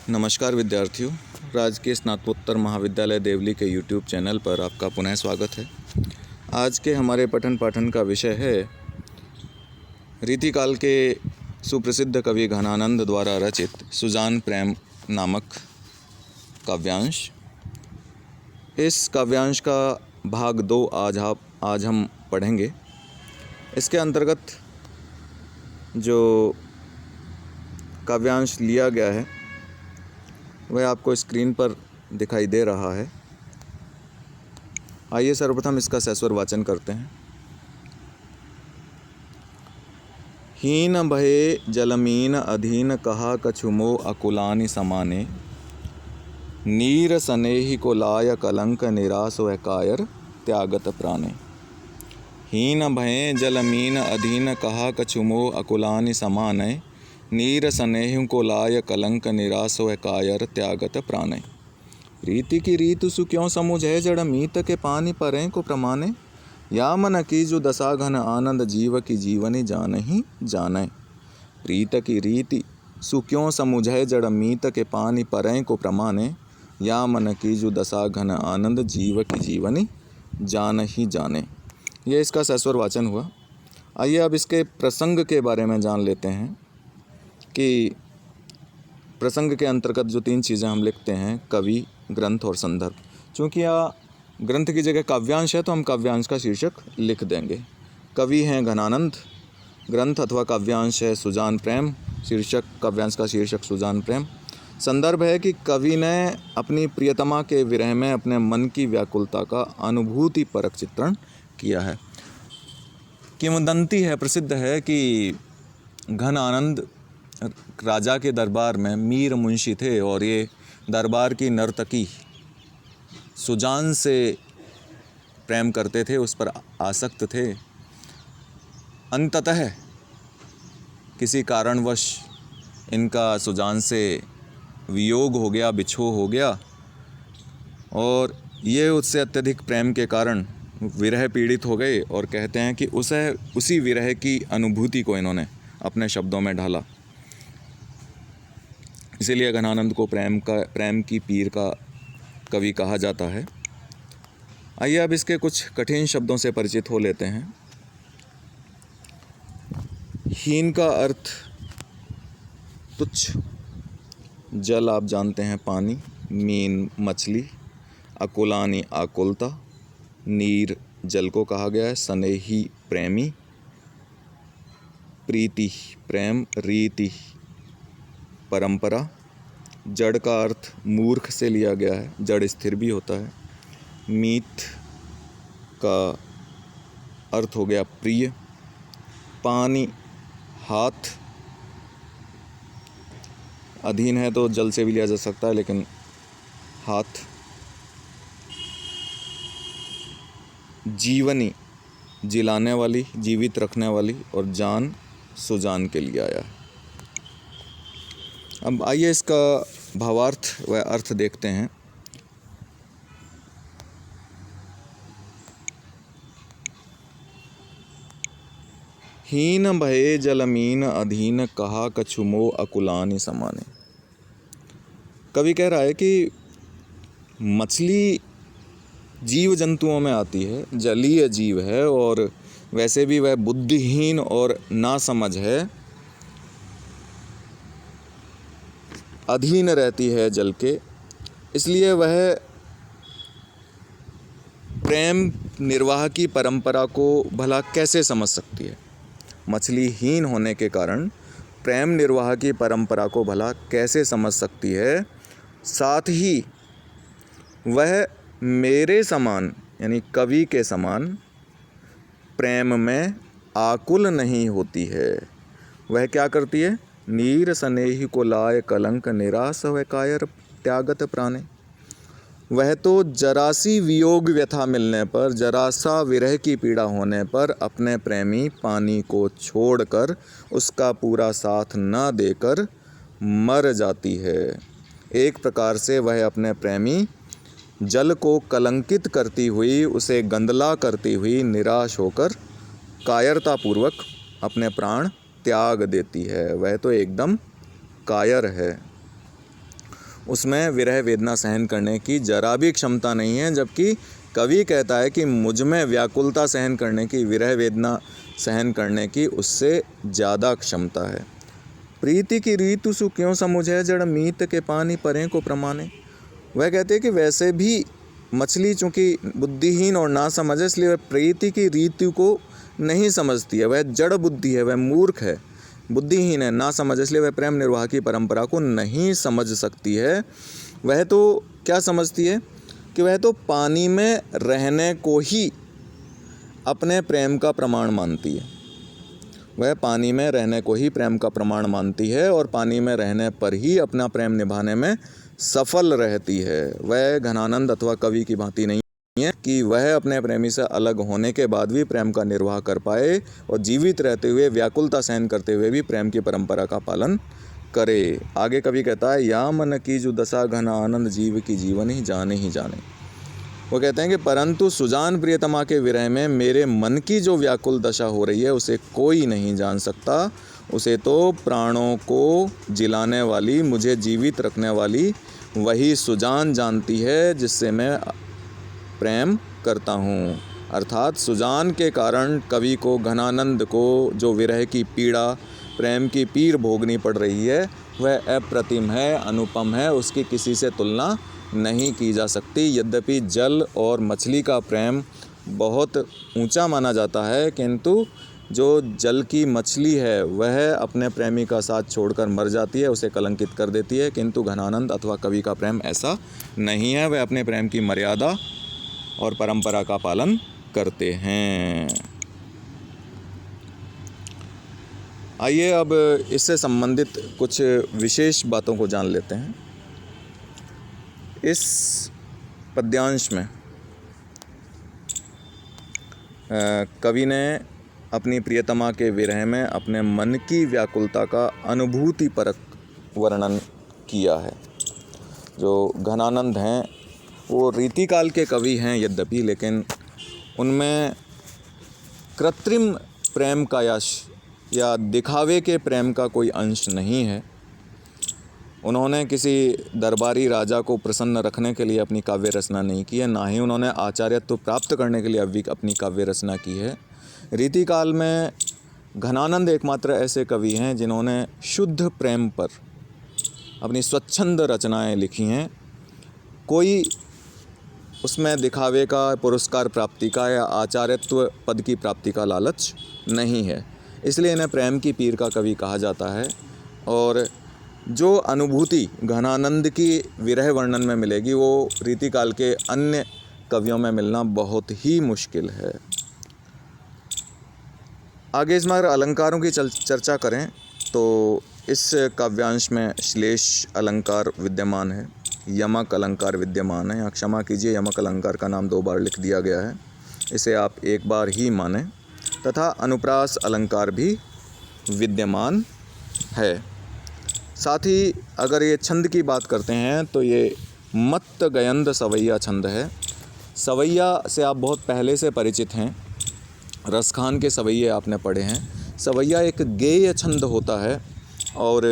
नमस्कार विद्यार्थियों, राजकीय स्नातकोत्तर महाविद्यालय देवली के यूट्यूब चैनल पर आपका पुनः स्वागत है। आज के हमारे पठन पाठन का विषय है रीतिकाल के सुप्रसिद्ध कवि घनानंद द्वारा रचित सुजान प्रेम नामक काव्यांश। इस काव्यांश का भाग 2 आज हम पढ़ेंगे। इसके अंतर्गत जो काव्यांश लिया गया है वह आपको स्क्रीन पर दिखाई दे रहा है। आइए सर्वप्रथम इसका सस्वर वाचन करते हैं। हीन भये जलमीन अधीन कहा कछुमो अकुलानि समाने, नीर सनेहि को लाय कलंक निरास वह कायर त्यागत प्राणे। हीन भये जलमीन अधीन कहा कछुमो अकुलानि समाने, नीर स्नेह को लाय कलंक निरास वह कायर त्यागत प्राणे। रीति की रीतु सु क्यों समुझे जड़ मीत के पानी परें को प्रमाणे, या मन की जो दशा घन आनंद जीव की जीवनी जान ही जाने। प्रीत की रीति सु क्यों समुझे जड़ मीत के पानी परें को प्रमाणे, या मन की जो दशा घन आनंद जीव की जीवनी जान ही जाने। ये इसका सस्वर वाचन हुआ। आइए अब इसके प्रसंग के बारे में जान लेते हैं कि प्रसंग के अंतर्गत जो 3 चीज़ें हम लिखते हैं, कवि, ग्रंथ और संदर्भ। चूँकि यह ग्रंथ की जगह काव्यांश है तो हम काव्यांश का शीर्षक लिख देंगे। कवि हैं घनानंद, ग्रंथ अथवा काव्यांश है सुजान प्रेम, शीर्षक काव्यांश का शीर्षक सुजान प्रेम। संदर्भ है कि कवि ने अपनी प्रियतमा के विरह में अपने मन की व्याकुलता का अनुभूति परक चित्रण किया है। किंवदंती है, प्रसिद्ध है कि घनानंद राजा के दरबार में मीर मुंशी थे और ये दरबार की नर्तकी सुजान से प्रेम करते थे, उस पर आसक्त थे। अंततः किसी कारणवश इनका सुजान से वियोग हो गया, बिछोह हो गया और ये उससे अत्यधिक प्रेम के कारण विरह पीड़ित हो गए और कहते हैं कि उसी विरह की अनुभूति को इन्होंने अपने शब्दों में ढाला। इसीलिए घनानंद को प्रेम की पीर का कवि कहा जाता है। आइए अब इसके कुछ कठिन शब्दों से परिचित हो लेते हैं। हीन का अर्थ तुच्छ, जल आप जानते हैं पानी, मीन मछली, अकुलानी आकुलता, नीर जल को कहा गया है, स्नेही प्रेमी, प्रीति प्रेम, रीति परंपरा। जड़ का अर्थ मूर्ख से लिया गया है, जड़ स्थिर भी होता है। मीत का अर्थ हो गया प्रिय। पानी हाथ, अधीन है तो जल से भी लिया जा सकता है, लेकिन हाथ। जीवनी जिलाने वाली, जीवित रखने वाली, और जान सुजान के लिए आया है। अब आइए इसका भावार्थ व अर्थ देखते हैं। हीन भये जलमीन अधीन कहा कछुमो अकुलानि समाने। कवि कह रहा है कि मछली जीव जंतुओं में आती है, जलीय जीव है और वैसे भी वह बुद्धिहीन और नासमझ है, अधीन रहती है जल के, इसलिए वह प्रेम निर्वाह की परंपरा को भला कैसे समझ सकती है। मछली हीन होने के कारण प्रेम निर्वाह की परंपरा को भला कैसे समझ सकती है। साथ ही वह मेरे समान यानी कवि के समान प्रेम में आकुल नहीं होती है। वह क्या करती है? नीर स्नेही को लाय कलंक निरास वह कायर त्यागत प्राणे। वह तो जरा सी वियोग व्यथा मिलने पर, जरा सा विरह की पीड़ा होने पर अपने प्रेमी पानी को छोड़कर, उसका पूरा साथ न देकर मर जाती है। एक प्रकार से वह अपने प्रेमी जल को कलंकित करती हुई, उसे गंदला करती हुई निराश होकर कायरतापूर्वक अपने प्राण त्याग देती है। वह तो एकदम कायर है। उसमें विरह वेदना सहन करने की जरा भी क्षमता नहीं है, जबकि कवि कहता है कि मुझ में व्याकुलता सहन करने की, विरह वेदना सहन करने की उससे ज़्यादा क्षमता है। प्रीति की रीतु सु क्यों समुझे, जड़ मीत के पानी परें को प्रमाणे। वह कहते हैं कि वैसे भी मछली चूँकि बुद्धिहीन और ना समझ है, इसलिए वह प्रीति की रीतु को नहीं समझती है। वह जड़ बुद्धि है, वह मूर्ख है, बुद्धिहीन है, ना समझ, इसलिए वह प्रेम निर्वाह की परंपरा को नहीं समझ सकती है। वह तो क्या समझती है कि वह तो पानी में रहने को ही अपने प्रेम का प्रमाण मानती है। वह पानी में रहने को ही प्रेम का प्रमाण मानती है और पानी में रहने पर ही अपना प्रेम निभाने में सफल रहती है। वह घनानंद अथवा कवि की भांति नहीं है कि वह अपने प्रेमी से अलग होने के बाद भी प्रेम का निर्वाह कर पाए और जीवित रहते हुए व्याकुलता सहन करते हुए भी प्रेम की परंपरा का पालन करे। आगे कवि कहता है, या मन की जो दशा घना आनंद जीव की जीवन ही जाने। वो कहते हैं कि परंतु सुजान प्रियतमा के विरह में मेरे मन की जो व्याकुल दशा हो रही है उसे कोई नहीं जान सकता। उसे तो प्राणों को जिलाने वाली, मुझे जीवित रखने वाली वही सुजान जानती है जिससे मैं प्रेम करता हूँ। अर्थात सुजान के कारण कवि को, घनानंद को जो विरह की पीड़ा, प्रेम की पीर भोगनी पड़ रही है वह अप्रतिम है, अनुपम है, उसकी किसी से तुलना नहीं की जा सकती। यद्यपि जल और मछली का प्रेम बहुत ऊंचा माना जाता है, किंतु जो जल की मछली है वह अपने प्रेमी का साथ छोड़कर मर जाती है, उसे कलंकित कर देती है, किंतु घनानंद अथवा कवि का प्रेम ऐसा नहीं है। वह अपने प्रेम की मर्यादा और परंपरा का पालन करते हैं। आइए अब इससे संबंधित कुछ विशेष बातों को जान लेते हैं। इस पद्यांश में कवि ने अपनी प्रियतमा के विरह में अपने मन की व्याकुलता का अनुभूतिपरक वर्णन किया है। जो घनानंद हैं वो रीतिकाल के कवि हैं यद्यपि, लेकिन उनमें कृत्रिम प्रेम का या दिखावे के प्रेम का कोई अंश नहीं है। उन्होंने किसी दरबारी राजा को प्रसन्न रखने के लिए अपनी काव्य रचना नहीं की है, ना ही उन्होंने आचार्यत्व प्राप्त करने के लिए अपनी काव्य रचना की है। रीतिकाल में घनानंद एकमात्र ऐसे कवि हैं जिन्होंने शुद्ध प्रेम पर अपनी स्वच्छंद रचनाएं लिखी हैं। कोई उसमें दिखावे का, पुरस्कार प्राप्ति का या आचार्यत्व पद की प्राप्ति का लालच नहीं है, इसलिए इन्हें प्रेम की पीर का कवि कहा जाता है। और जो अनुभूति घनानंद की विरह वर्णन में मिलेगी वो रीतिकाल के अन्य कवियों में मिलना बहुत ही मुश्किल है। आगे इसमें अगर अलंकारों की चर्चा करें तो इस काव्यांश में श्लेष अलंकार विद्यमान है, यमक अलंकार विद्यमान है। क्षमा कीजिए, यमक अलंकार का नाम 2 बार लिख दिया गया है, इसे आप 1 बार ही माने। तथा अनुप्रास अलंकार भी विद्यमान है। साथ ही अगर ये छंद की बात करते हैं तो ये मत्त गयंद सवैया छंद है। सवैया से आप बहुत पहले से परिचित हैं, रसखान के सवैये आपने पढ़े हैं। सवैया एक गेय छंद होता है और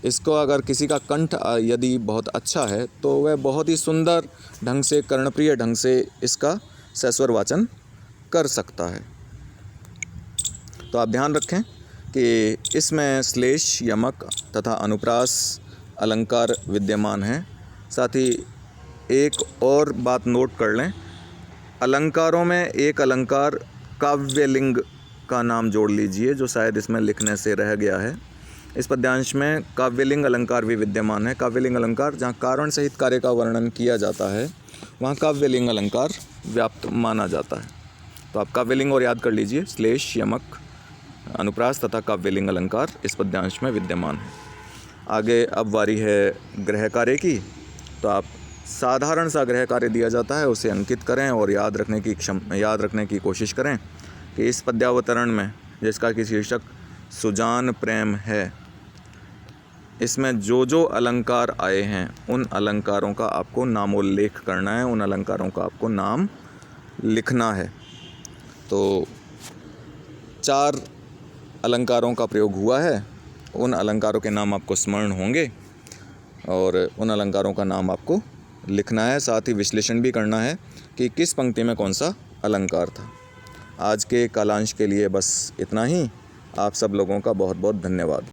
इसको अगर किसी का कंठ यदि बहुत अच्छा है तो वह बहुत ही सुंदर ढंग से, कर्णप्रिय ढंग से इसका सस्वर वाचन कर सकता है। तो आप ध्यान रखें कि इसमें श्लेष, यमक तथा अनुप्रास अलंकार विद्यमान हैं। साथ ही एक और बात नोट कर लें, अलंकारों में एक अलंकार काव्यलिंग का नाम जोड़ लीजिए, जो शायद इसमें लिखने से रह गया है। इस पद्यांश में काव्यलिंग अलंकार भी विद्यमान है। काव्यलिंग अलंकार जहाँ कारण सहित कार्य का वर्णन किया जाता है वहाँ काव्यलिंग अलंकार व्याप्त माना जाता है। तो आप काव्यलिंग और याद कर लीजिए, श्लेष, यमक, अनुप्रास तथा काव्यलिंग अलंकार इस पद्यांश में विद्यमान है। आगे अब वारी है गृह कार्य की। तो आप साधारण सा गृह कार्य दिया जाता है, उसे अंकित करें और याद रखने की कोशिश करें कि इस पद्यावतरण में, जिसका कि शीर्षक सुजान प्रेम है, इसमें जो जो अलंकार आए हैं उन अलंकारों का आपको नामोल्लेख करना है, उन अलंकारों का आपको नाम लिखना है। तो 4 अलंकारों का प्रयोग हुआ है, उन अलंकारों के नाम आपको स्मरण होंगे। और उन अलंकारों का नाम आपको लिखना है, साथ ही विश्लेषण भी करना है कि किस पंक्ति में कौन सा अलंकार था। आज के कालांश के लिए बस इतना ही। आप सब लोगों का बहुत बहुत धन्यवाद।